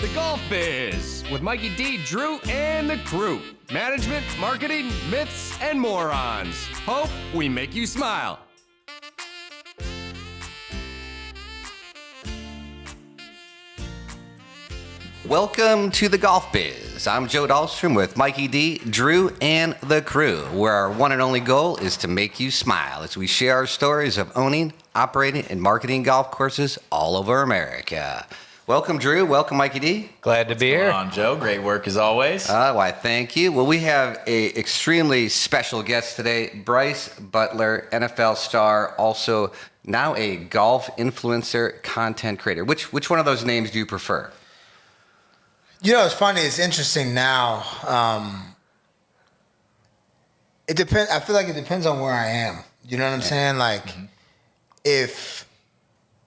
The Golf Biz with Mikey D, Drew, and the crew. Management, marketing, myths, and morons. Hope we make you smile. Welcome to the Golf Biz. I'm Joe Dahlstrom with Mikey D, Drew, and the crew, where our one and only goal is to make you smile as we share our stories of owning, operating, and marketing golf courses all over America. Welcome, Drew. Welcome, Mikey D. Glad to be here. What's going on, Joe? Great work as always. Why, thank you. Well, we have a extremely special guest today, Brice Butler, NFL star, also now a golf influencer content creator. Which one of those names do you prefer? You know, it's funny. It's interesting now. It depends. I feel like it depends on where I am. You know what I'm saying? Like, if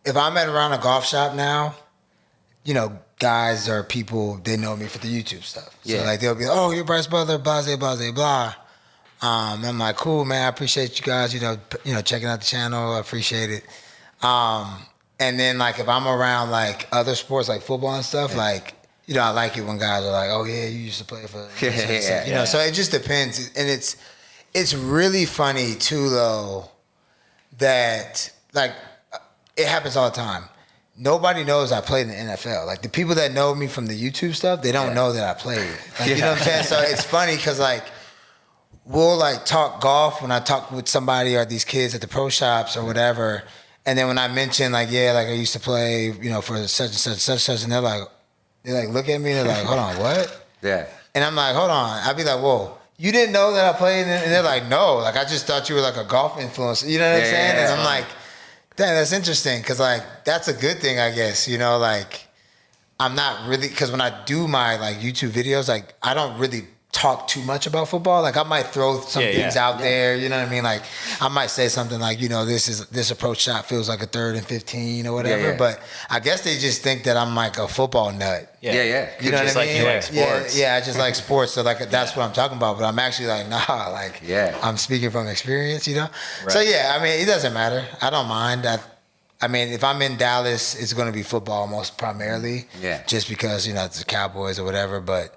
I'm around a golf shop now, you know, guys or people, they know me for the YouTube stuff. So like they'll be, oh, you're Brice Butler, blah, blah, blah, blah. I'm like, cool, man. I appreciate you guys. You know, checking out the channel. I appreciate it. And then like if I'm around like other sports like football and stuff, like. You know, I like it when guys are like, "Oh yeah, you used to play for." You know, so it just depends, and it's really funny too, though, that like it happens all the time. Nobody knows I played in the NFL. Like the people that know me from the YouTube stuff, they don't know that I played. Like, you know what I'm saying? So it's funny because like we'll like talk golf when I talk with somebody or these kids at the pro shops or whatever, and then when I mention like I used to play, you know, for such and such, and they're like. They like look at me and they're like, hold on, what? Yeah. And I'm like, hold on. I'd be like, whoa, you didn't know that I played? And they're like, no. Like, I just thought you were like a golf influencer. You know what I'm saying? And I'm like, damn, that's interesting. Because, like, that's a good thing, I guess. You know, like, I'm not really, because when I do my, like, YouTube videos, like, I don't really talk too much about football. Like, I might throw some things out there. You know what I mean? Like, I might say something like, you know, this approach shot feels like a 3rd and 15 or whatever. But I guess they just think that I'm like a football nut. Yeah. You know just what I like mean? you like sports. Yeah, I just like sports. So like that's what I'm talking about. But I'm actually like, nah, like I'm speaking from experience, you know? Right. So yeah, I mean, it doesn't matter. I don't mind. I mean, if I'm in Dallas, it's going to be football most primarily. Yeah. Just because, you know, it's the Cowboys or whatever. But,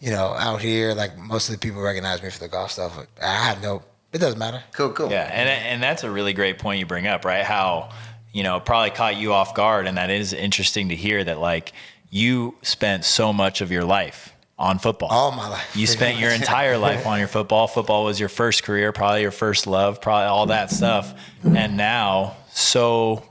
you know, out here, like most of the people recognize me for the golf stuff. It doesn't matter. Cool. Yeah, and that's a really great point you bring up, right? How, you know, it probably caught you off guard, and that is interesting to hear that, like, you spent so much of your life on football. All my life. You spent your entire life on your football. Football was your first career, probably your first love, probably all that stuff. And now,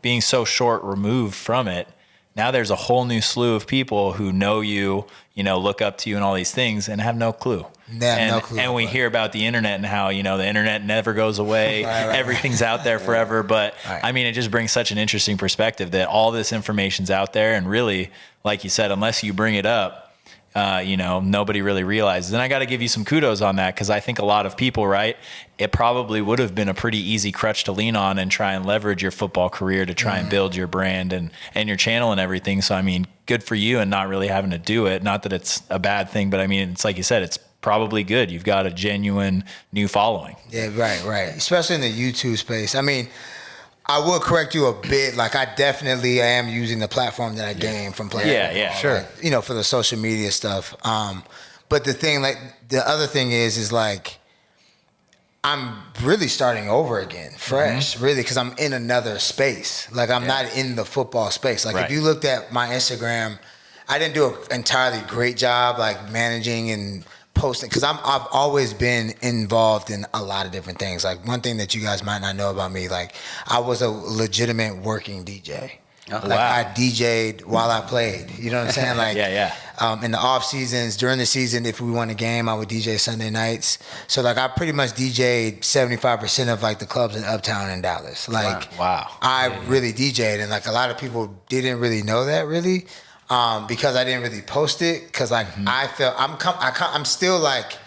being so short removed from it, now there's a whole new slew of people who know you, you know, look up to you and all these things and have no clue. No clue. And we hear about the internet and how, you know, the internet never goes away. Everything's out there forever. But I mean, it just brings such an interesting perspective that all this information's out there. And really, like you said, unless you bring it up, you know, nobody really realizes. And I got to give you some kudos on that, because I think a lot of people, right, it probably would have been a pretty easy crutch to lean on and try and leverage your football career to try and build your brand and your channel and everything. So, I mean, good for you and not really having to do it. Not that it's a bad thing, but I mean, it's like you said, it's probably good. You've got a genuine new following. Yeah, right. Especially in the YouTube space. I mean, I will correct you a bit. Like, I definitely am using the platform that I gained from playing. Yeah, sure. Like, you know, for the social media stuff. But the other thing is like, I'm really starting over again, fresh, really, because I'm in another space. Like, I'm not in the football space. Like, if you looked at my Instagram, I didn't do an entirely great job, like, managing and posting, because I've always been involved in a lot of different things. Like, one thing that you guys might not know about me, like, I was a legitimate working DJ. I DJ'd while I played. You know what I'm saying? Like, in the off seasons, during the season, if we won a game, I would DJ Sunday nights. So like, I pretty much DJ'd 75% of like the clubs in Uptown in Dallas. Like, I really DJ'd, and like a lot of people didn't really know that really, because I didn't really post it. Because like I felt I'm still like,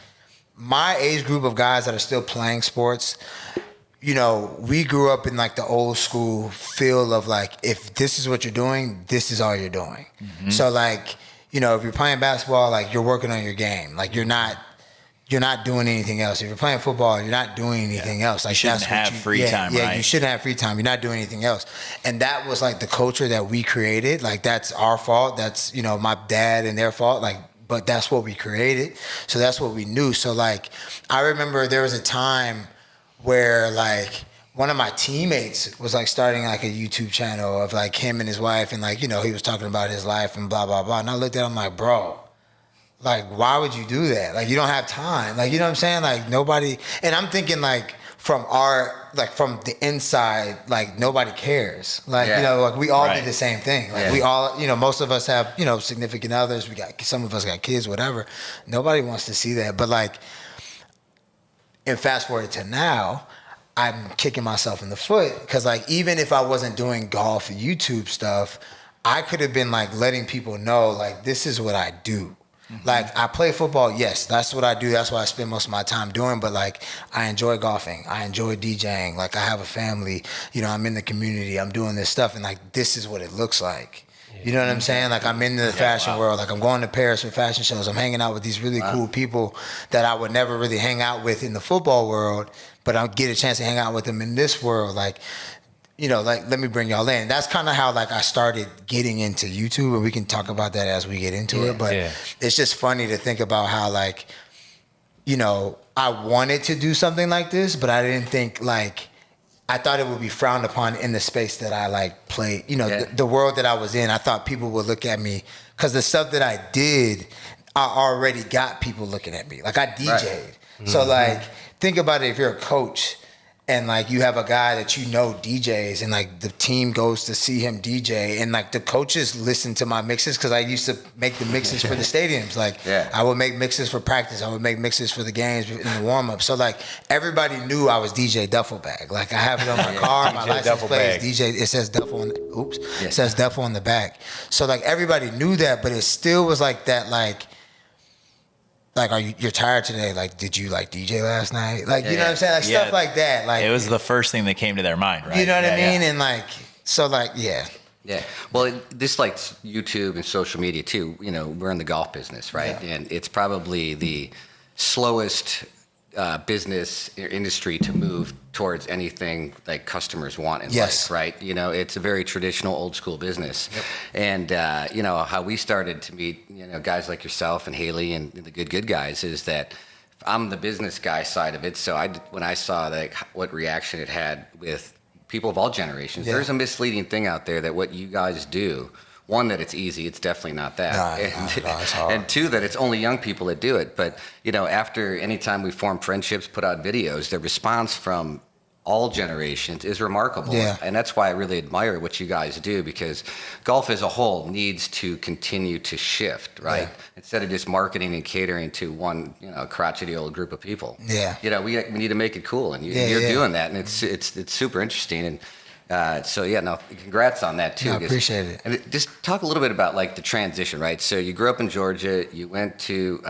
my age group of guys that are still playing sports. You know, we grew up in like the old school feel of like, if this is what you're doing, this is all you're doing. So like, you know, if you're playing basketball, like, you're working on your game. Like, you're not you're not doing anything else. If you're playing football, you're not doing anything else. Like, you shouldn't have free time, yeah, right? you shouldn't have free time. You're not doing anything else. And that was like the culture that we created. Like, that's our fault. That's, you know, my dad and their fault. Like, but that's what we created. So that's what we knew. So like, I remember there was a time where like one of my teammates was like starting like a YouTube channel of like him and his wife, and like, you know, he was talking about his life and blah, blah, blah. And I looked at him like, bro, like, why would you do that? Like, you don't have time. Like, you know what I'm saying? Like, nobody, and I'm thinking like from the inside, like nobody cares. Like, you know, like we all do the same thing. Like we all, you know, most of us have, you know, significant others. Some of us got kids, whatever. Nobody wants to see that. But like, and fast forward to now, I'm kicking myself in the foot because like, even if I wasn't doing golf YouTube stuff, I could have been like letting people know like, this is what I do. Like, I play football, yes, that's what I do. That's what I spend most of my time doing. But like, I enjoy golfing. I enjoy DJing. Like, I have a family. You know, I'm in the community. I'm doing this stuff. And like, this is what it looks like. You know what I'm saying? Like, I'm in the fashion world. Like, I'm going to Paris for fashion shows. I'm hanging out with these really cool people that I would never really hang out with in the football world. But I'll get a chance to hang out with them in this world. Like, you know, like, let me bring y'all in. That's kind of how, like, I started getting into YouTube, and we can talk about that as we get into it. But it's just funny to think about how, like, you know, I wanted to do something like this, but I didn't think, like, I thought it would be frowned upon in the space that I, like, played. You know, the world that I was in, I thought people would look at me, because the stuff that I did, I already got people looking at me. Like, I DJ'd. So, like, think about it if you're a coach, and like you have a guy that you know DJs, and like the team goes to see him DJ, and like the coaches listen to my mixes because I used to make the mixes for the stadiums. Like I would make mixes for practice, I would make mixes for the games in the warm up. So like everybody knew I was DJ Duffel Bag. Like I have it on my car, my license plate is DJ. It says Duffel on. It says Duffel on the back. So like everybody knew that, but it still was like that. Like, you're tired today? Like, did you like DJ last night? Like, you know what I'm saying? Like stuff like that. Like, it was the first thing that came to their mind, right? You know what I mean? And like, so like, Yeah. Well, this like YouTube and social media too. You know, we're in the golf business, right? Yeah. And it's probably the slowest business or industry to move towards anything like customers want in life, right? You know, it's a very traditional, old school business. And, you know, how we started to meet, you know, guys like yourself and Haley and the good guys is that I'm the business guy side of it. So when I saw like what reaction it had with people of all generations, there's a misleading thing out there that what you guys do, one, that it's easy. It's definitely not that. It's hard. And two, that it's only young people that do it. But, you know, after any time we form friendships, put out videos, the response from all generations is remarkable. Yeah. And that's why I really admire what you guys do, because golf as a whole needs to continue to shift, right? Yeah. Instead of just marketing and catering to one, you know, crotchety old group of people. Yeah. You know, we need to make it cool, and you're doing that, and it's super interesting. And so congrats on that too. I appreciate it. And just talk a little bit about like the transition, right? So you grew up in Georgia, you went to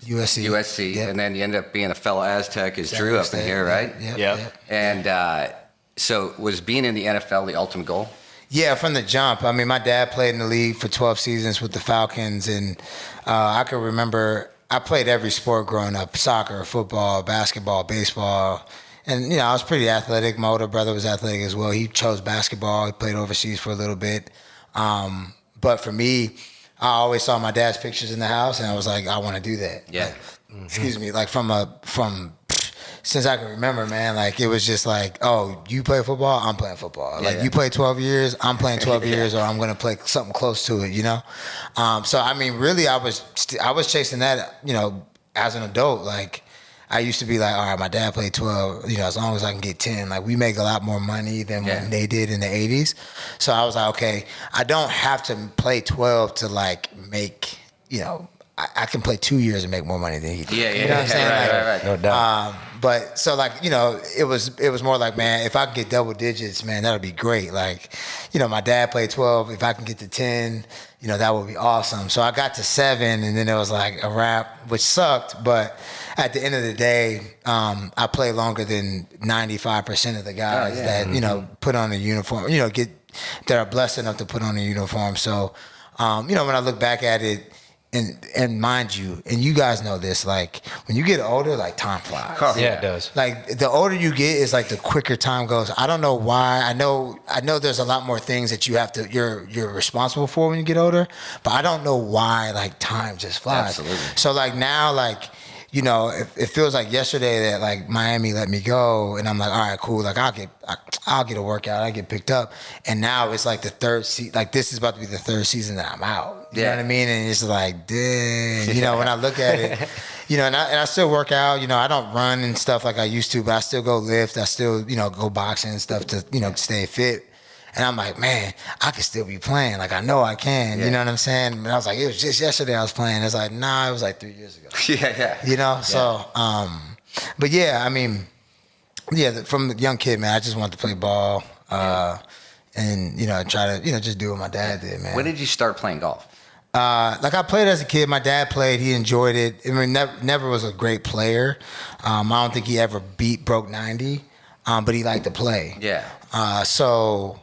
USC, and then you ended up being a fellow Aztec as Drew up in here, right? Yep. And so was being in the NFL the ultimate goal? Yeah, from the jump. I mean, my dad played in the league for 12 seasons with the Falcons, and I can remember I played every sport growing up: soccer, football, basketball, baseball. And, you know, I was pretty athletic. My older brother was athletic as well. He chose basketball. He played overseas for a little bit. But for me, I always saw my dad's pictures in the house, and I was like, I want to do that. Yeah. Like, excuse me. Like since I can remember, man, like it was just like, oh, you play football? I'm playing football. Like you play 12 years? I'm playing 12 years, or I'm going to play something close to it, you know? So, I mean, really, I was chasing that, you know, as an adult. Like, I used to be like, all right, my dad played 12, you know, as long as I can get 10. Like, we make a lot more money than when they did in the 80s. So I was like, okay, I don't have to play 12 to, like, make, you know, I can play 2 years and make more money than he did. Yeah. You know what I'm saying? Right. No doubt. But so, like, you know, it was more like, man, if I could get double digits, man, that would be great. Like, you know, my dad played 12. If I can get to 10, you know, that would be awesome. So I got to 7, and then it was like a wrap, which sucked. But at the end of the day, I play longer than 95% of the guys that, you know, put on a uniform, you know, that are blessed enough to put on a uniform. So, you know, when I look back at it, and mind you, and you guys know this, like when you get older, like time flies. Yeah, it does. Like the older you get is like the quicker time goes. I don't know why. I know there's a lot more things that you're responsible for when you get older, but I don't know why like time just flies. Absolutely. So like now, like, you know, it feels like yesterday that like Miami let me go, and I'm like, all right, cool. Like I'll get a workout, I get picked up, and now it's like the third like this is about to be the third season that I'm out. You know what I mean? And it's like, dang. You know, when I look at it, you know, and I still work out. You know, I don't run and stuff like I used to, but I still go lift. I still, you know, go boxing and stuff to, you know, stay fit. And I'm like, man, I could still be playing. Like, I know I can. You know what I'm saying? And I was like, it was just yesterday I was playing. It's like, nah, it was like 3 years ago. Yeah. You know? So, but yeah, I mean, yeah, from the young kid, man, I just wanted to play ball and, you know, try to, you know, just do what my dad did, man. When did you start playing golf? Like I played as a kid. My dad played. He enjoyed it. I mean, never was a great player. I don't think he ever broke 90, but he liked to play. Yeah. So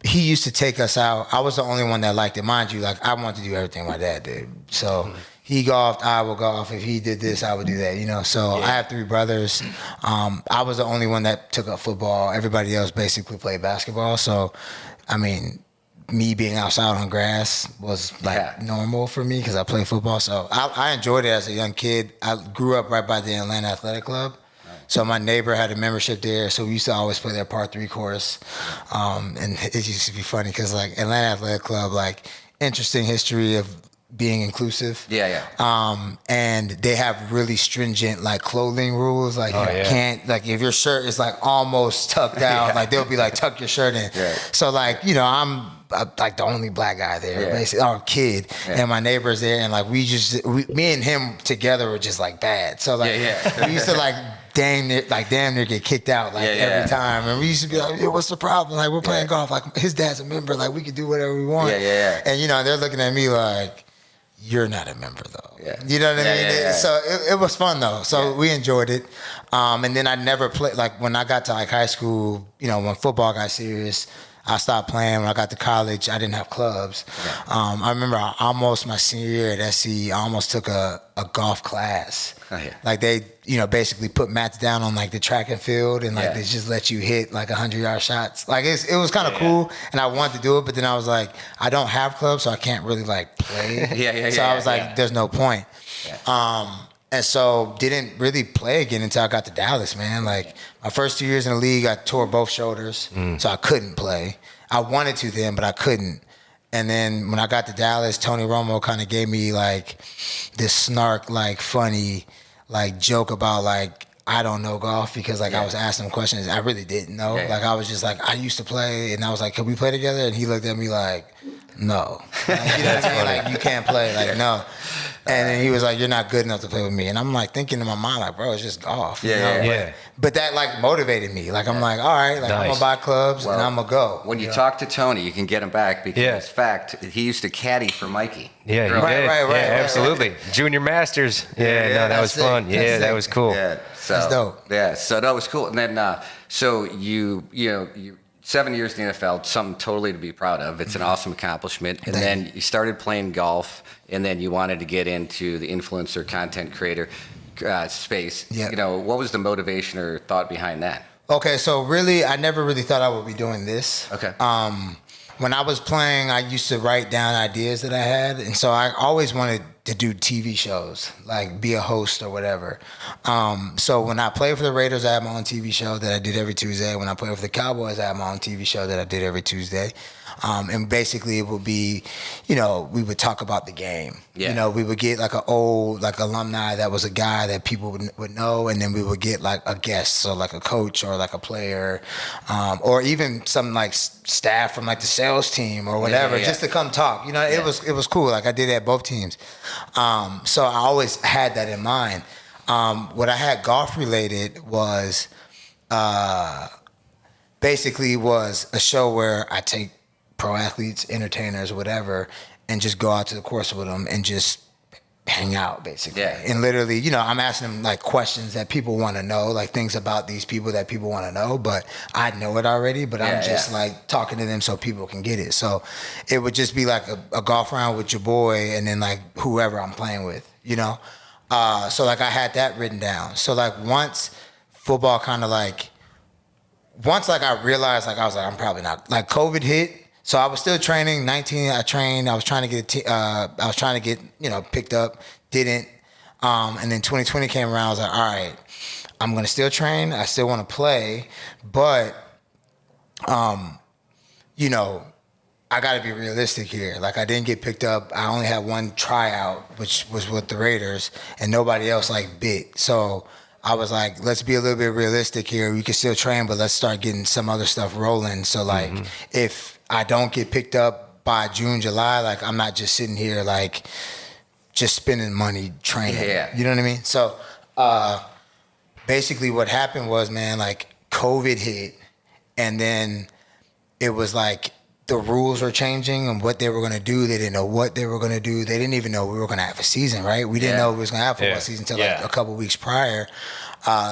he used to take us out. I was the only one that liked it. Mind you, like I wanted to do everything my dad did. So he golfed, I would golf. If he did this, I would do that, you know. So I have 3 brothers. I was the only one that took up football. Everybody else basically played basketball. So, I mean, me being outside on grass was like normal for me because I played football. So I enjoyed it as a young kid. I grew up right by the Atlanta Athletic Club. So my neighbor had a membership there, so we used to always play their par 3 course. And it used to be funny because like Atlanta Athletic Club, like interesting history of being inclusive. Yeah. And they have really stringent like clothing rules. Like you can't, like if your shirt is like almost tucked out, like they'll be like tuck your shirt in. Right. So like, you know, I'm like the only black guy there, basically, or kid, and my neighbor's there, and like me and him together were just like bad. So like we used to like damn near get kicked out every time, and we used to be like, hey, what's the problem? Like we're playing golf, like his dad's a member, like we could do whatever we want. And you know, they're looking at me like, you're not a member though. You know what I mean? So it was fun though. So we enjoyed it. And then I never played, like when I got to like high school, you know, when football got serious, I stopped playing. When I got to college, I didn't have clubs. I remember my senior year at SC, I almost took a golf class. Like they, you know, basically put mats down on like the track and field, and like they just let you hit like 100-yard shots. Like it was kind of cool, and I wanted to do it, but then I was like, I don't have clubs, so I can't really like play. So I was like, there's no point. And so didn't really play again until I got to Dallas, man. Like my first 2 years in the league, I tore both shoulders, so I couldn't play. I wanted to then, but I couldn't. And then when I got to Dallas, Tony Romo kind of gave me like this snark, like funny, like joke about like, I don't know golf because like I was asking him questions I really didn't know. Like I was just like, I used to play, and I was like, can we play together? And he looked at me like, no. Like, you know what I mean? Like you can't play, like no. And then he was like, you're not good enough to play with me. And I'm like thinking in my mind, like, bro, it's just golf. You know? But that like motivated me. Like I'm like, all right, like I'm gonna buy clubs and I'm gonna go. When you talk to Tony, you can get him back because fact, he used to caddy for Mikey. Yeah, he did. Right, absolutely. Junior Masters. No, that was fun. That was cool. So, that's dope. So that was cool. And then, so you 7 years in the NFL, something totally to be proud of. It's an awesome accomplishment. And then you started playing golf, and then you wanted to get into the influencer content creator space. You know, what was the motivation or thought behind that? Okay, so really, I never really thought I would be doing this. Okay. When I was playing, I used to write down ideas that I had, and so I always wanted to do TV shows, like be a host or whatever. So when I played for the Raiders, I had my own TV show that I did every Tuesday. When I played for the Cowboys, I had my own TV show that I did every Tuesday. And basically it would be, you know, we would talk about the game. You know, we would get like an old, like alumni that was a guy that people would know, and then we would get like a guest, so like a coach or like a player, or even some like staff from like the sales team or whatever, just to come talk. You know, it was cool. Like I did it at both teams. So I always had that in mind. What I had golf related was basically was a show where I take pro athletes, entertainers, whatever, and just go out to the course with them and just hang out basically. Yeah. And literally, you know, I'm asking them like questions that people want to know, like things about these people that people want to know, but I know it already, but I'm just like talking to them so people can get it. So it would just be like a golf round with your boy and then like whoever I'm playing with, you know? So like I had that written down. So like once football kind of like, once like I realized like I was like, I'm probably not, like COVID hit. So I was still training. 19, I trained. I was trying to get, you know, picked up. Didn't. And then 2020 came around. I was like, all right, I'm gonna still train. I still want to play, but, you know, I got to be realistic here. Like I didn't get picked up. I only had one tryout, which was with the Raiders, and nobody else like bit. So I was like, let's be a little bit realistic here. We can still train, but let's start getting some other stuff rolling. So like, if I don't get picked up by June, July, like I'm not just sitting here like just spending money training. Yeah. You know what I mean? So basically what happened was, man, like COVID hit, and then it was like the rules were changing and what they were going to do. They didn't know what they were going to do. They didn't even know we were going to have a season, right? We didn't know we was going to have a football season until like a couple weeks prior.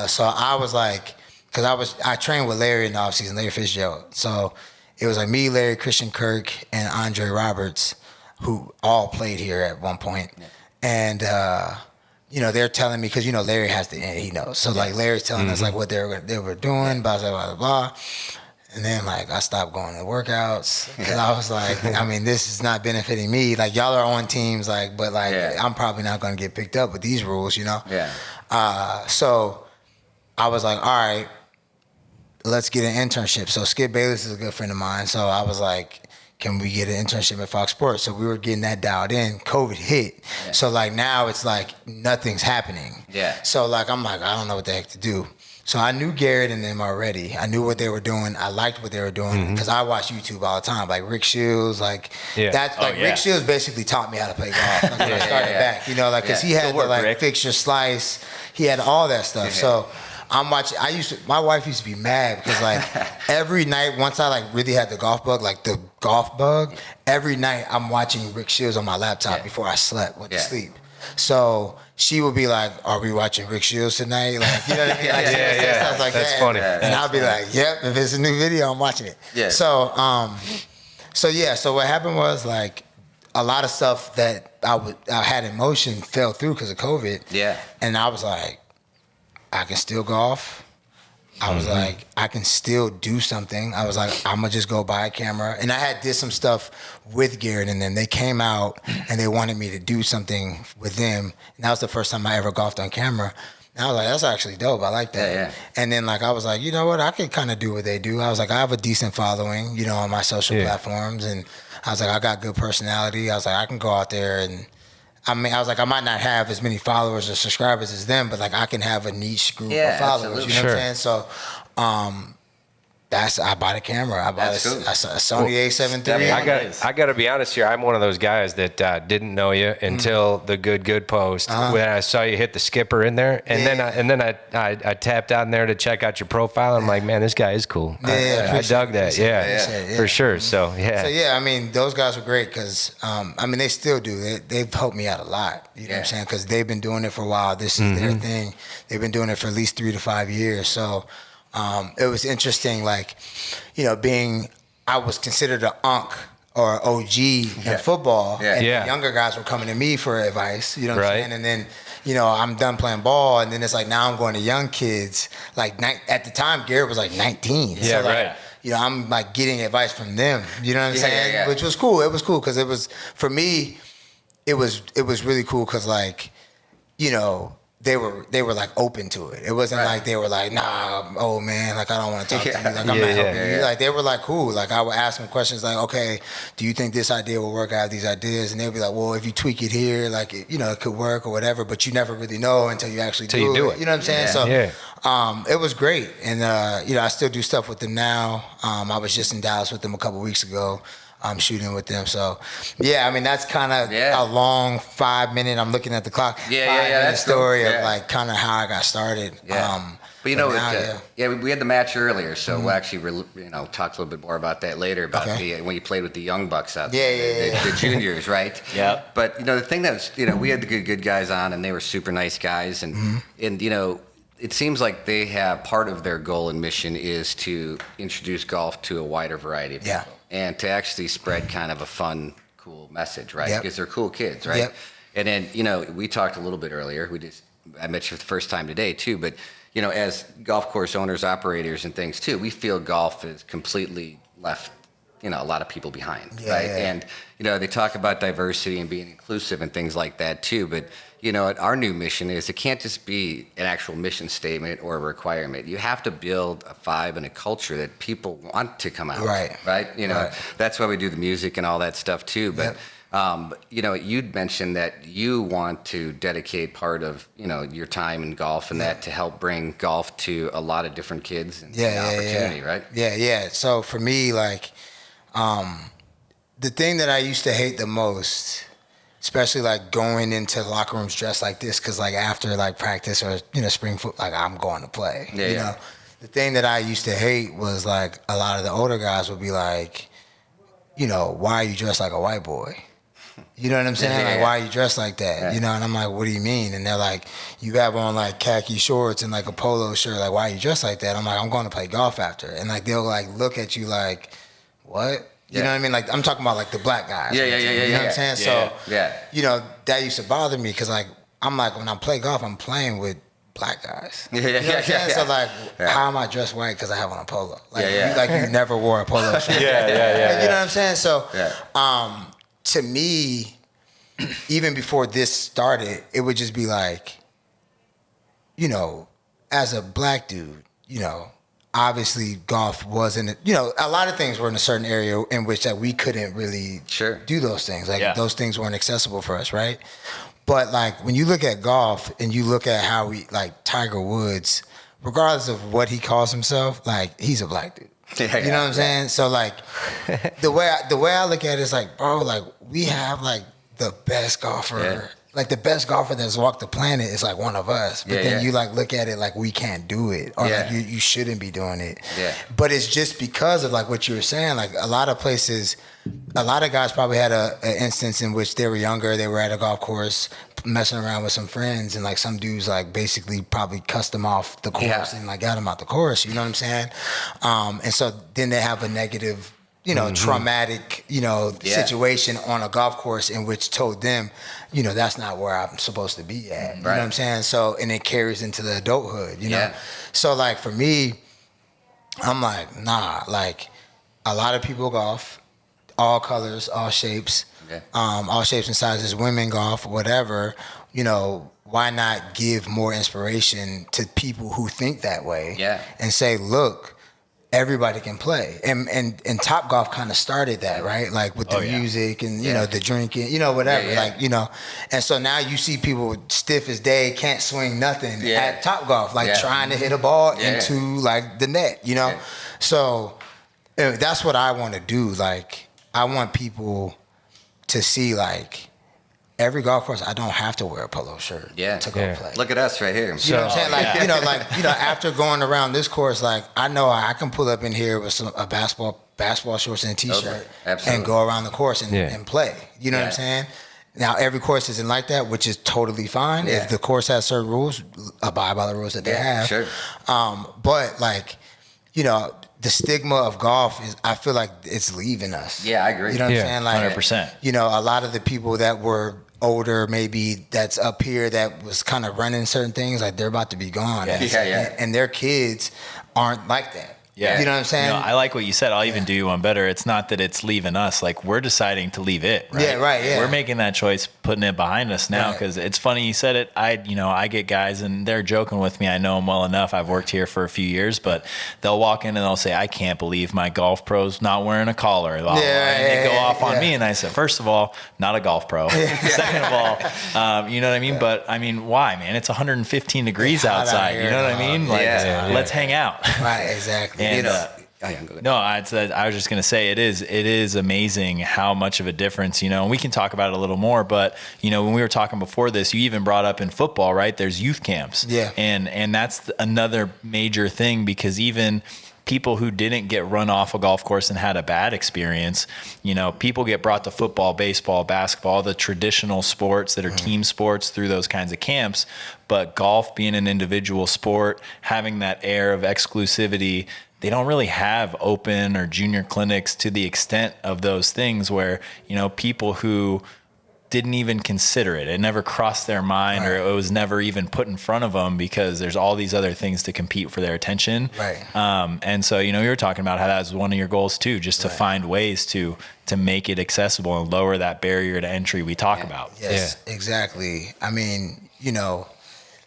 So I was like, because I trained with Larry in the offseason, Larry Fitzgerald. So it was like me, Larry, Christian Kirk, and Andre Roberts, who all played here at one point. Yeah. And, you know, they're telling me, because, you know, Larry has the end, he knows. So, like, Larry's telling us, like, what they were doing, blah, blah, blah, blah. And then, like, I stopped going to workouts because I was like, I mean, this is not benefiting me. Like, y'all are on teams, like, but, like, I'm probably not going to get picked up with these rules, you know? Yeah. So I was like, all right, let's get an internship. So Skip Bayless is a good friend of mine. So I was like, can we get an internship at Fox Sports? So we were getting that dialed in. COVID hit. Yeah. So, like, now it's like nothing's happening. Yeah. So, like, I'm like, I don't know what the heck to do. So I knew Garrett and them already. I knew what they were doing. I liked what they were doing because I watch YouTube all the time. Like Rick Shields, like that's like Rick Shields basically taught me how to play golf. Like when I started back, you know, like because he had the like fix your slice. He had all that stuff. So I'm watching. My wife used to be mad because like every night, once I like really had the golf bug, like the golf bug, every night I'm watching Rick Shields on my laptop before I went to sleep. So she would be like, "Are we watching Rick Shields tonight?" Like, you know what I mean? Like, stuff like that's that. funny. And I'll be like, "Yep, if it's a new video, I'm watching it." Yeah. So, so what happened was like a lot of stuff that I had in motion fell through because of COVID. Yeah. And I was like, I can still golf. I was like, I can still do something. I was like, I'm gonna just go buy a camera. And I did some stuff with Garrett and them. They came out and they wanted me to do something with them. And that was the first time I ever golfed on camera. And I was like, that's actually dope. I like that. Yeah. And then like I was like, you know what? I could kind of do what they do. I was like, I have a decent following, you know, on my social platforms. And I was like, I got good personality. I was like, I can go out there and I mean, I was like, I might not have as many followers or subscribers as them, but like I can have a niche group of followers. Absolutely. You know what I'm saying? So, I bought a camera. I bought a Sony A7 III. I got to be honest here. I'm one of those guys that didn't know you until the good post when I saw you hit the skipper in there, and then I tapped on there to check out your profile. I'm like, man, this guy is cool. I dug that. Yeah, for sure. So I mean, those guys were great because I mean, they still do. They've helped me out a lot. You know what I'm saying? Because they've been doing it for a while. This is their thing. They've been doing it for at least 3 to 5 years. So. It was interesting, like, you know, I was considered an unk or OG in football, and the younger guys were coming to me for advice, you know what I'm saying? And then, you know, I'm done playing ball, and then it's like now I'm going to young kids. Like, at the time, Garrett was like 19. So, like, you know, I'm like getting advice from them, you know what I'm saying? Yeah. Which was cool. It was cool because it was, for me, it was really cool because, like, you know, they were like open to it. It wasn't like they were like, nah, oh man, like I don't want to talk to you. Like I'm not helping you. Like they were like cool. Like I would ask them questions like, okay, do you think this idea will work? I have these ideas, and they'd be like, well, if you tweak it here, like you know, it could work or whatever. But you never really know until you actually do it. You know what I'm saying? So it was great, and you know, I still do stuff with them now. I was just in Dallas with them a couple weeks ago. I'm shooting with them. So, I mean, that's kind of a long 5 minute, I'm looking at the clock, 5 minute story of like kind of how I got started. But you know, now, we had the match earlier, so we'll actually talk a little bit more about that later about when you played with the young bucks out there, the juniors, right? Yeah. But the thing that was, we had the good guys on, and they were super nice guys, and it seems like they have part of their goal and mission is to introduce golf to a wider variety of people, and to actually spread kind of a fun, cool message, right? Because they're cool kids, right? And then we talked a little bit earlier. I met you for the first time today too, but as golf course owners, operators, and things too, we feel golf is completely left, a lot of people behind, right? And they talk about diversity and being inclusive and things like that too. But our new mission is it can't just be an actual mission statement or a requirement. You have to build a vibe and a culture that people want to come out, right? That's why we do the music and all that stuff too. But you'd mentioned that you want to dedicate part of, your time in golf and that to help bring golf to a lot of different kids and opportunity, right? Yeah. So for me, like, the thing that I used to hate the most, especially like going into locker rooms dressed like this, because like after like practice or spring foot, like I'm going to play. The thing that I used to hate was like a lot of the older guys would be like, why are you dressed like a white boy? You know what I'm saying? Like, why are you dressed like that? And I'm like, what do you mean? And they're like, you have on like khaki shorts and like a polo shirt. Like, why are you dressed like that? I'm like, I'm going to play golf after. And like, they'll like look at you like, what? You know what I mean? Like, I'm talking about like the black guys. You know what I'm saying? So, that used to bother me because like, I'm like, when I play golf, I'm playing with black guys. You know what I'm saying? So like, how am I dressed white because I have on a polo? Like, you never wore a polo shirt. You know what I'm saying? So, to me, even before this started, it would just be like, as a black dude, obviously golf wasn't, a lot of things were in a certain area in which that we couldn't really do those things. Like those things weren't accessible for us, right? But like when you look at golf and you look at how like Tiger Woods, regardless of what he calls himself, like he's a black dude. You know what I'm saying? So like the way I look at it is like, bro, like we have like the best golfer, like the best golfer that's walked the planet is like one of us. But then you like look at it like we can't do it, or like you shouldn't be doing it. But it's just because of like what you were saying. Like a lot of places, a lot of guys probably had an instance in which they were younger, they were at a golf course messing around with some friends, and like some dudes like basically probably cussed them off the course and like got them out the course. You know what I'm saying? And so then they have a negative, traumatic, situation on a golf course in which told them, that's not where I'm supposed to be at. You know what I'm saying? So, and it carries into the adulthood, know? So like for me, I'm like, nah, like a lot of people golf, all colors, all shapes, all shapes and sizes, women golf, whatever, why not give more inspiration to people who think that way and say, look, everybody can play. And Topgolf kind of started that, right? Like with the music and, the drinking, whatever. Like, and so now you see people stiff as day, can't swing nothing at Topgolf, like trying to hit a ball into like the net, So that's what I want to do. Like, I want people to see like every golf course, I don't have to wear a polo shirt to go play. Look at us right here. You know what I'm saying? Like, after going around this course, like I know I can pull up in here with a basketball shorts and a t-shirt and go around the course and play. You know what I'm saying? Now, every course isn't like that, which is totally fine. If the course has certain rules, abide by the rules that they have. Sure. But like, the stigma of golf is, I feel like it's leaving us. Yeah, I agree. You know what I'm saying? Like 100%. A lot of the people that were older, maybe that's up here that was kind of running certain things, like they're about to be gone. And their kids aren't like that. Yeah. You know what I'm saying? I like what you said. I'll even do you one better. It's not that it's leaving us. Like, we're deciding to leave it, right? Yeah, right, yeah. We're making that choice, putting it behind us now, because it's funny you said it. I get guys, and they're joking with me. I know them well enough. I've worked here for a few years, but they'll walk in and they'll say, I can't believe my golf pro's not wearing a collar. And they go off on me, and I said, first of all, not a golf pro. Second of all, you know what I mean? But, I mean, why, man? It's 115 degrees outside. You know what I mean? Like, let's hang out. Right, exactly. And, Oh, yeah, go ahead. No, I was just going to say it is amazing how much of a difference, and we can talk about it a little more, but when we were talking before this, you even brought up in football, right? There's youth camps. Yeah. And that's another major thing, because even people who didn't get run off a golf course and had a bad experience, people get brought to football, baseball, basketball, the traditional sports that are team sports through those kinds of camps. But golf being an individual sport, having that air of exclusivity, they don't really have open or junior clinics to the extent of those things where, people who didn't even consider it. It never crossed their mind, or it was never even put in front of them, because there's all these other things to compete for their attention. Right. And so, you were talking about how that was one of your goals too, just to find ways to make it accessible and lower that barrier to entry we talk about. Yes, exactly. I mean,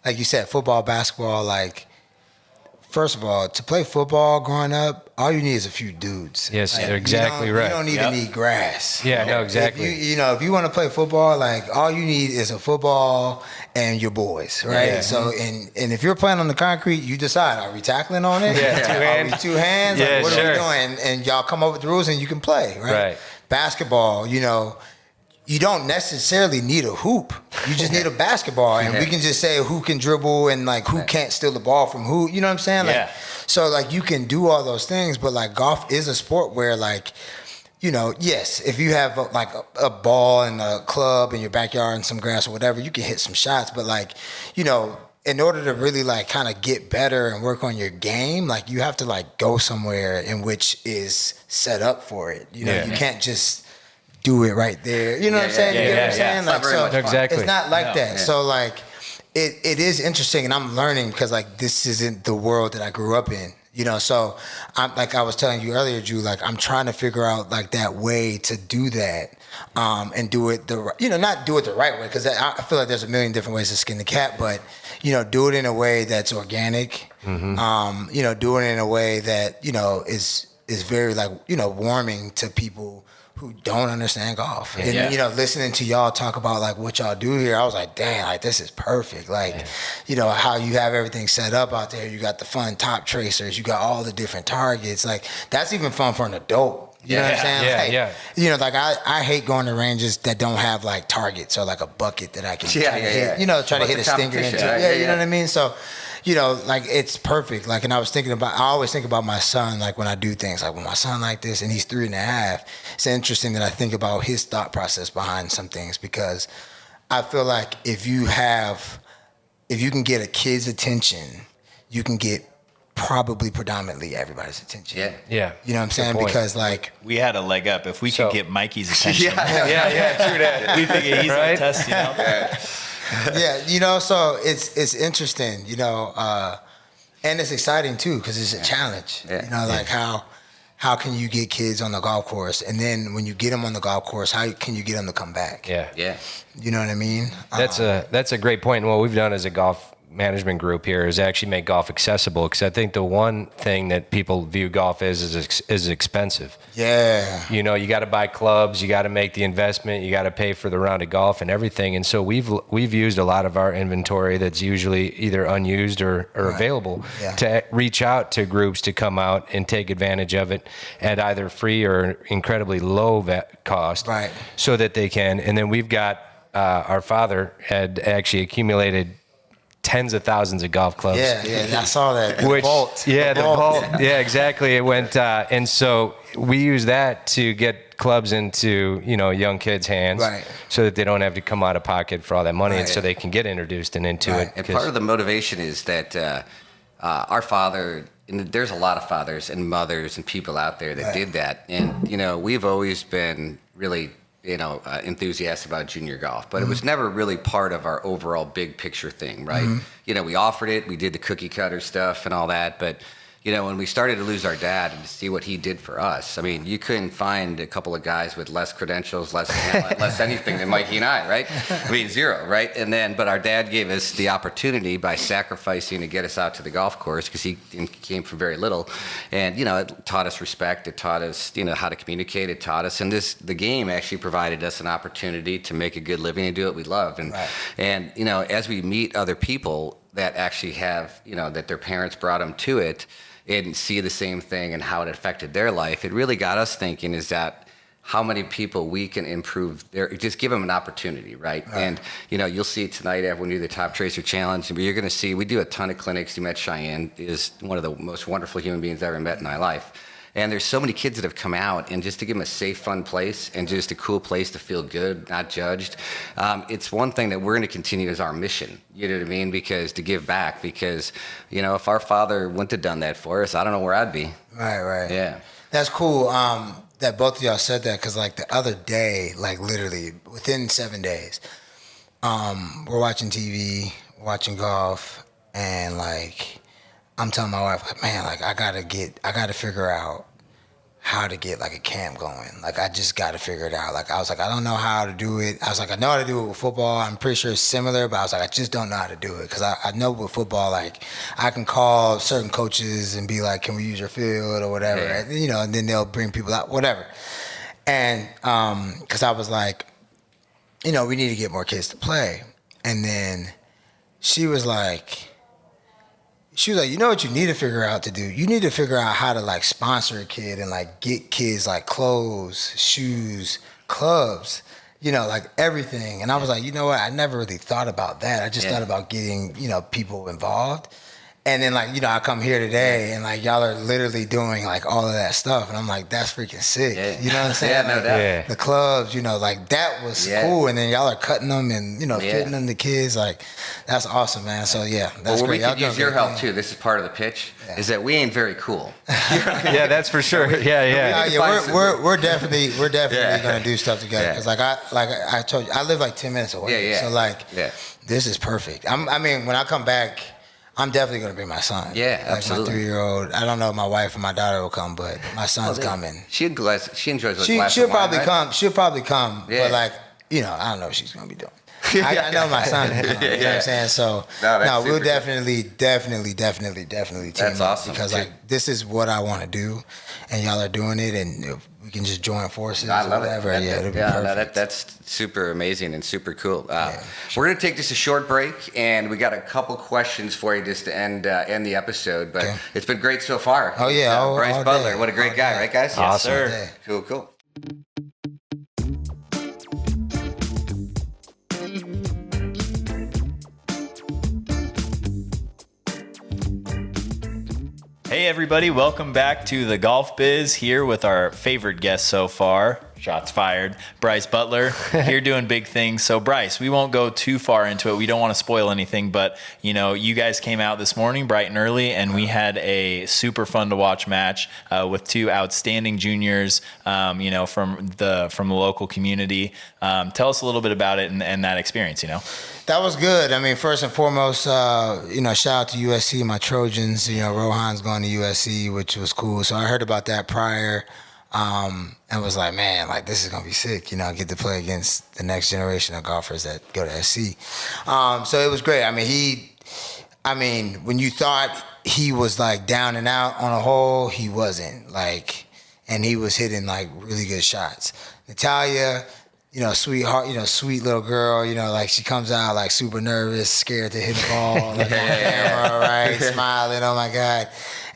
like you said, football, basketball, like, first of all, to play football growing up, all you need is a few dudes. Yes, Like, you're exactly right. You don't even need grass. Yeah, no, exactly. If you want to play football, like, all you need is a football and your boys, right? Yeah. So, and if you're playing on the concrete, you decide, are we tackling on it? Yeah, Are we two hands? Yeah, Like, what sure. are we doing? And y'all come up with the rules and you can play, right? Right. Basketball, you don't necessarily need a hoop. You just need a basketball, and we can just say who can dribble and like who can't steal the ball from who. You know what I'm saying? Like, Yeah. So like you can do all those things, but like golf is a sport where like, yes, if you have a ball and a club in your backyard and some grass or whatever, you can hit some shots. But like, in order to really like kind of get better and work on your game, like you have to like go somewhere in which is set up for it. You can't just do it right there. You know what I'm saying? You get what I'm saying? Like, so Exactly. it's not like that. Yeah. So like it is interesting, and I'm learning because like this isn't the world that I grew up in. So I'm like I was telling you earlier, Drew, like I'm trying to figure out like that way to do that. And do it not do it the right way, because I feel like there's a million different ways to skin the cat, but do it in a way that's organic. Mm-hmm. Do it in a way that is very like warming to people who don't understand golf. Yeah. And listening to y'all talk about like what y'all do here, I was like, damn, like this is perfect. Like, how you have everything set up out there. You got the fun top tracers, you got all the different targets. Like that's even fun for an adult. You know what I'm saying? Yeah, Like I hate going to ranges that don't have like targets or like a bucket that I can try to hit, try to hit a stinger into. You know what I mean? So, like it's perfect. Like, and I always think about my son, like when I do things, like when my son like this and he's 3.5, it's interesting that I think about his thought process behind some things, because I feel like if you can get a kid's attention, you can get probably predominantly everybody's attention. Yeah. You know what I'm saying? Because like We had a leg up. If we could get Mikey's attention. true that. We figure he's Right? a test, so it's interesting, and it's exciting too, because it's a challenge. Like how can you get kids on the golf course, and then when you get them on the golf course, how can you get them to come back? Yeah. You know what I mean? That's a great point. And what we've done as a golf management group here is actually make golf accessible, because I think the one thing that people view golf as is expensive. Yeah. You got to buy clubs, you got to make the investment, you got to pay for the round of golf and everything. And so we've used a lot of our inventory that's usually either unused or available to reach out to groups to come out and take advantage of it at either free or incredibly low cost, Right. so that they can. And then we've got our father had actually accumulated tens of thousands of golf clubs. Yeah, I saw that. The vault. The vault. Yeah, exactly. It went, and so we use that to get clubs into young kids' hands, Right. so that they don't have to come out of pocket for all that money, and Right. so they can get introduced and into Right. it. And part of the motivation is that our father, and there's a lot of fathers and mothers and people out there that did that. And, we've always been really, enthusiastic about junior golf, but it was never really part of our overall big picture thing, right? We offered it, we did the cookie cutter stuff and all that, but when we started to lose our dad and to see what he did for us, I mean, you couldn't find a couple of guys with less credentials, less anything than Mikey and I, right? I mean, zero, right? But our dad gave us the opportunity by sacrificing to get us out to the golf course, because he came from very little. And, it taught us respect. It taught us, how to communicate. It taught us. And the game actually provided us an opportunity to make a good living and do what we loved. And, as we meet other people that actually have, that their parents brought them to it, and see the same thing and how it affected their life, it really got us thinking is that how many people we can improve just give them an opportunity, right? And, you'll see tonight when we do the Top Tracer Challenge, you're going to see, we do a ton of clinics. You met Cheyenne, is one of the most wonderful human beings I've ever met in my life. And there's so many kids that have come out, and just to give them a safe, fun place and just a cool place to feel good, not judged. It's one thing that we're going to continue as our mission, you know what I mean? Because to give back, because, if our father wouldn't have done that for us, I don't know where I'd be. Right. Yeah. That's cool. That both of y'all said that, because like the other day, like literally within 7 days, we're watching TV, watching golf, and like I'm telling my wife, like, man, like I gotta figure out how to get like a camp going. Like I just gotta figure it out. Like I was like, I don't know how to do it. I was like, I know how to do it with football. I'm pretty sure it's similar, but I was like, I just don't know how to do it. Cause I know with football, like I can call certain coaches and be like, can we use your field or whatever? Yeah. And then they'll bring people out, whatever. And cause I was like, we need to get more kids to play. And then she was like, you know what you need to figure out to do? You need to figure out how to like sponsor a kid and like get kids like clothes, shoes, clubs, like everything. And I was like, you know what? I never really thought about that. I just thought about getting, people involved. And then like, I come here today and like y'all are literally doing like all of that stuff. And I'm like, that's freaking sick. Yeah. You know what I'm saying? Yeah, no like, doubt. The clubs, like that was cool. And then y'all are cutting them and, fitting them to kids. Like that's awesome, man. So yeah, that's well, great. we could use your help too. This is part of the pitch, is that we ain't very cool. Yeah, that's for sure. We're definitely gonna do stuff together. Cause like I told you, I live like 10 minutes away. So like, this is perfect. I mean, when I come back, I'm definitely going to bring my son. Yeah, like absolutely. My 3-year-old. I don't know if my wife and my daughter will come, but my son's coming. She enjoys a glass She'll of wine, probably right? come. She'll probably come. Yeah. But like, I don't know what she's going to be doing. I know my son will come. You know what I'm saying? So we'll definitely team That's up. awesome. Because like this is what I want to do, and y'all are doing it, and if we can just join forces. I love whatever. it. It'll be perfect. That's super amazing and super cool. We're going to take just a short break, and we got a couple questions for you just to end the episode. But it's been great so far. Oh yeah, Brice Butler, what a great guy, right, guys? Awesome. Yes, sir. Cool. Hey everybody, welcome back to the Golf Biz, here with our favorite guest so far. Shots fired. Brice Butler, here doing big things. So Brice, we won't go too far into it. We don't want to spoil anything, but you guys came out this morning bright and early, and we had a super fun to watch match with two outstanding juniors, from the local community. Tell us a little bit about it and that experience. That was good. I mean, first and foremost, shout out to USC, my Trojans. Rohan's going to USC, which was cool. So I heard about that prior. And was like, man, like this is gonna be sick, I get to play against the next generation of golfers that go to SC. So it was great. I mean, when you thought he was like down and out on a hole, he wasn't. Like, and he was hitting like really good shots. Natalia, sweetheart, sweet little girl, like she comes out like super nervous, scared to hit the ball, like on camera, right, smiling, oh my God.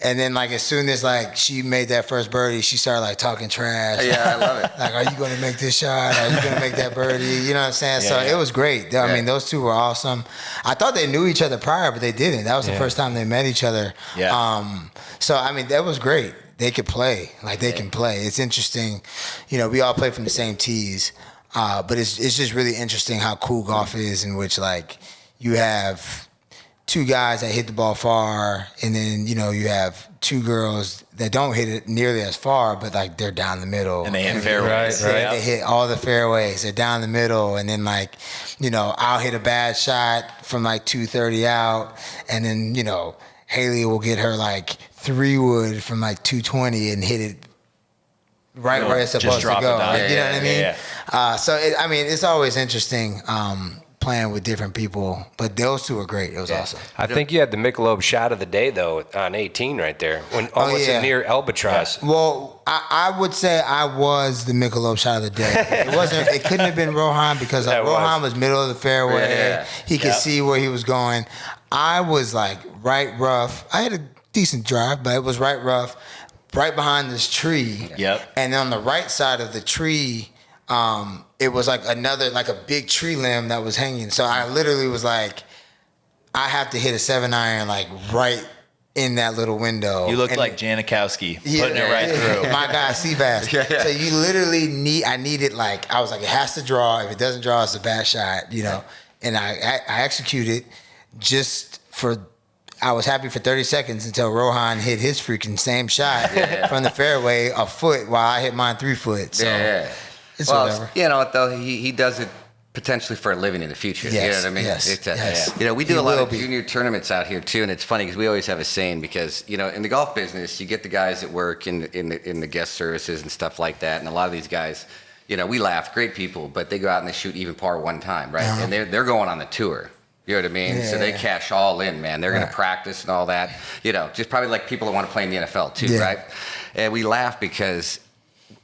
And then like as soon as like she made that first birdie, she started like talking trash. Yeah, I love it. Like, are you going to make this shot? Are you going to make that birdie? You know what I'm saying? It was great. I mean, those two were awesome. I thought they knew each other prior, but they didn't. That was the first time they met each other. Yeah. So I mean, that was great. They could play. Like they can play. It's interesting. We all play from the same tees. But it's just really interesting how cool golf is, in which like you have two guys that hit the ball far, and then you have two girls that don't hit it nearly as far, but like they're down the middle And they hit fairways. Right. They hit all the fairways. They're down the middle, and then like I'll hit a bad shot from like 230 out, and then Haley will get her like 3-wood from like 220 and hit it right where it's supposed to go. Like, you know what I mean? Yeah. So it's always interesting playing with different people, but those two are great. It was awesome. I think you had the Michelob shot of the day though on 18 right there, when almost a near albatross. Yeah. Well, I would say I was the Michelob shot of the day. It wasn't. It couldn't have been Rohan, because like, Rohan was middle of the fairway. Yeah. He could see where he was going. I was like right rough. I decent drive, but it was right rough, right behind this tree. Yep. And on the right side of the tree, it was like a big tree limb that was hanging. So I literally was like, I have to hit a 7-iron like right in that little window. You look like Janikowski, putting it right through. My guy, Seabass. So you literally I needed like, I was like, it has to draw. If it doesn't draw, it's a bad shot, you know. And I executed I was happy for 30 seconds until Rohan hit his freaking same shot from the fairway a foot while I hit mine 3 foot. So it's whatever. You know what, though? He does it potentially for a living in the future. Yes, you know what I mean? yes. You know, we do He a lot will of be. junior tournaments out here, too, and it's funny because we always have a saying because, you know, in the golf business, you get the guys that work in the guest services and stuff like that, and a lot of these guys, you know, we laugh, great people, but they go out and they shoot even par one time, right? And they're going on the tour. You know what I mean? So they cash all in, man. They're going to practice and all that. You know, just probably like people that want to play in the NFL too, right? And we laugh because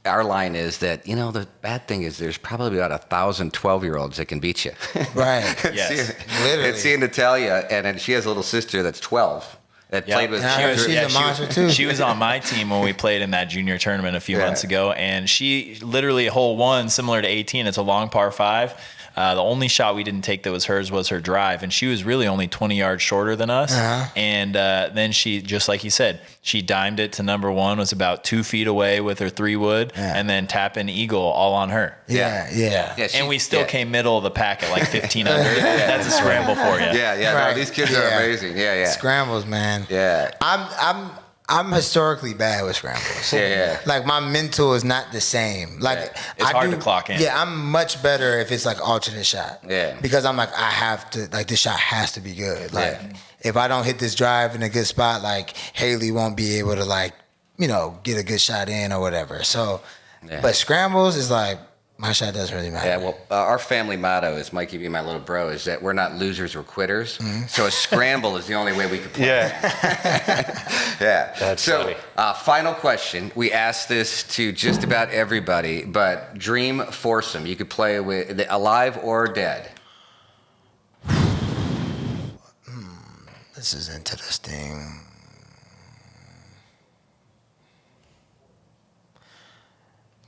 our line is that, you know, the bad thing is there's probably about 1,000 12-year-olds that can beat you. Right. Yes. Literally. And seeing Natalia, and then she has a little sister that's 12 that played with. She's a monster too. She was on my team when we played in that junior tournament a few months ago, and she literally hole 1, similar to 18. It's a long par 5. The only shot we didn't take that was hers was her drive, and she was really only 20 yards shorter than us. And then she, just like you said, she dimed it to number 1, was about 2 feet away with her 3-wood, and then tap in eagle all on her. Yeah, And we still came middle of the pack at like 15 under. That's a scramble for you. No, these kids are amazing. Scrambles, man. I'm historically bad with scrambles. Like my mental is not the same. Like it's hard to clock in. Yeah, I'm much better if it's like alternate shot. Because I'm like, I have to, like, this shot has to be good. Like if I don't hit this drive in a good spot, like Haley won't be able to, like, you know, get a good shot in or whatever. So but scrambles is like, my shot doesn't really matter. Yeah, well, our family motto is, Mikey being my little bro, is that we're not losers or quitters. So a scramble is the only way we can play. That's so, funny. final question. We ask this to just about everybody, but dream foursome. You could play with alive or dead. This is interesting.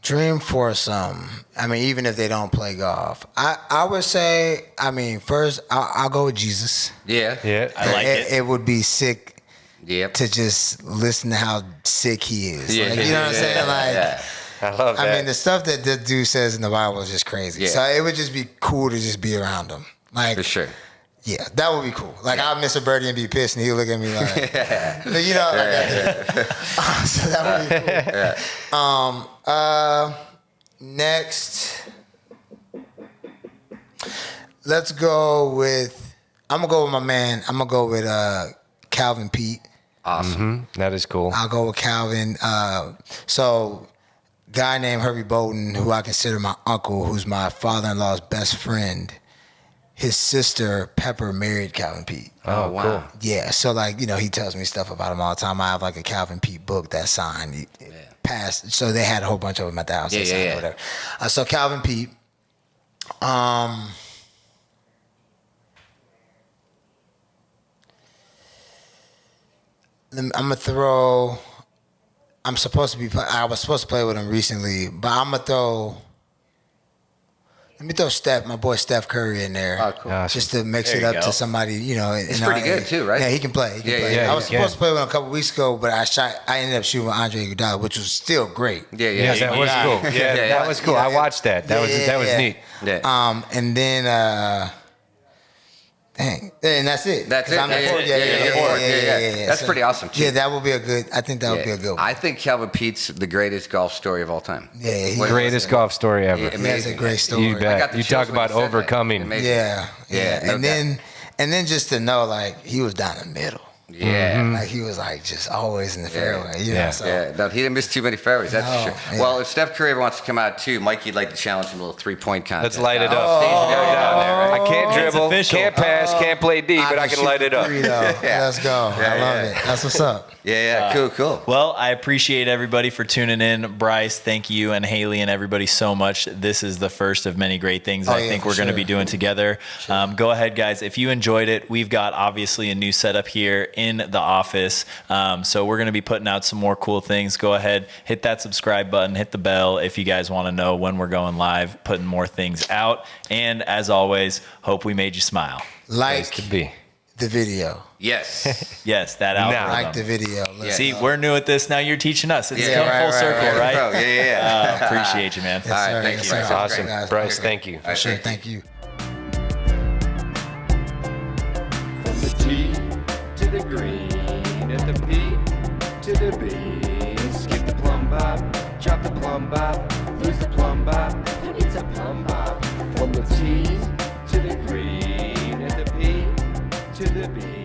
Dream foursome. I mean, even if they don't play golf, I would say. I mean, first I'll go with Jesus. Yeah. I like it. It would be sick. To just listen to how sick he is. Like, you know what I'm saying? Like, I love that. I mean, the stuff that this dude says in the Bible is just crazy. So it would just be cool to just be around him. Like, For sure. Yeah, that would be cool. Like, I'll miss a birdie and be pissed, and he'll look at me like, you know, so that would be cool. Next, let's go with, I'm going to go with my man. I'm going to go with Calvin Pete. Awesome. That is cool. I'll go with Calvin. So, guy named Herbie Bolton, who I consider my uncle, who's my father-in-law's best friend, his sister Pepper married Calvin Pete. Oh, wow. Cool. Yeah, so like, you know, he tells me stuff about him all the time. I have like a Calvin Pete book that's signed. He passed, so they had a whole bunch of them at the house. Or whatever. So Calvin Pete. I'm gonna throw. I was supposed to play with him recently, but I'm gonna throw. Let me throw my boy Steph Curry in there. Oh, cool. Awesome. Just to mix it up to somebody, you know. He's pretty good too, right? Yeah, he can play. He can play. Yeah, I was supposed to play with him a couple weeks ago, but I ended up shooting with Andre Iguodala, which was still great. Yeah, that was cool. Yeah, that was cool. I watched that. That was neat. Yeah. And then and that's it. That's it. I'm the fourth. Yeah. That's pretty awesome too. Yeah, that would be a good. I think that would be a good one. I think Calvin Pete's the greatest golf story of all time. Yeah, he Greatest golf story ever. He has a great story. You I bet. got the You chills talk when you about said that. overcoming. Amazing. Yeah. No And then just to know, like, he was down the middle. Yeah. Like, he was like just always in the fairway. You know, so. No, he didn't miss too many fairways, that's for sure. Yeah. Well, if Steph Curry ever wants to come out too, Mikey'd like to challenge him a little 3-point contest. Let's light it up. Stays down there, right? I can't Can't dribble, official. can't pass, can't play D, but I can light it up. Let's go. I love it. That's what's up. Yeah, cool. Well, I appreciate everybody for tuning in. Bryce, thank you, and Haley and everybody so much. This is the first of many great things I think we're going to be doing together. Go ahead, guys. If you enjoyed it, we've got obviously a new setup here in the office. So we're going to be putting out some more cool things. Go ahead, hit that subscribe button, hit the bell if you guys want to know when we're going live, putting more things out. And as always, hope we made you smile. Nice to be. The video. Yes. Yes, that algorithm. Like the video. See, we're new at this. Now you're teaching us. It's come full circle, right? Bro, yeah. Appreciate you, man. All right, thank you. Yes, Awesome. Great, guys. Bryce, thank you. For sure. Thank you. From the T to the green, at the P to the B. Skip the plumb bob, drop the plumb bob, lose the plumb bob. Who needs a plumb bob? From the T to the green, at the P to the B.